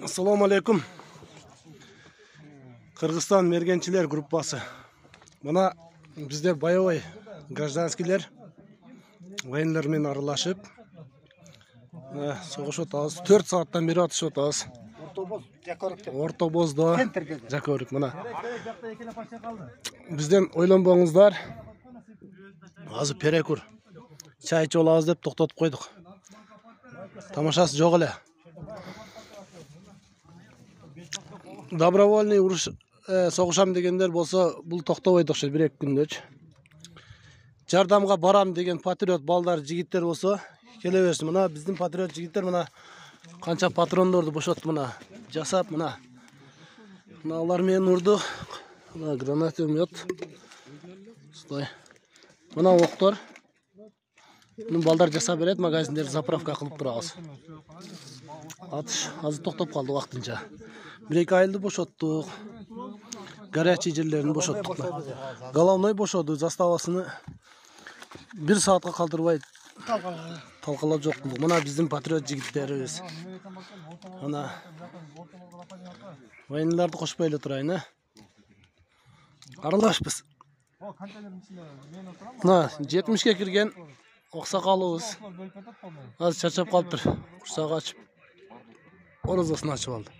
Assalamu alaikum. Kırgızstan Mergençiler группасы. Мына бізде боевой гражданскийлер военлермен аралашып соғышып атабыз. 4 сааттан бері атышып атабыз. Ортобозда Жакөрүк. Мына бізден ойланбаңыздар. Азыр перекур. Чай ичип алабыз деп токтотуп койдук. Тамашасы жок эле. Добровольный уруш согушам дегендер болсо, бул токтобойт окшойт 1-2 күндөчү. Жардамга барам деген патриот балдар, жигиттер болсо, келе берсин. Мына биздин патриот жигиттер мына канча патрондорду бошотту мына жасап, мына алар менен урду. Мына гранатомет. Стой. Мына октор. Мына балдар жасап берет, магазиндерди заправка кылып турабыз. Атыш азыр токтоп калды вактынча. 1-2 айылды бошоттук. Горячий жерлерин бошоттук. Головной бошоду, заставасыны 1 саатка калтырбай талкалап жок кылдык. Мына биздин патриот жигиттерибиз. Мына военларды кошпой эле турайын, аралашпыз. Мына 70ке кирген оксакалыбыз азыр чарчап калыптыр. Курсагы ачып, орозосун ачып алды.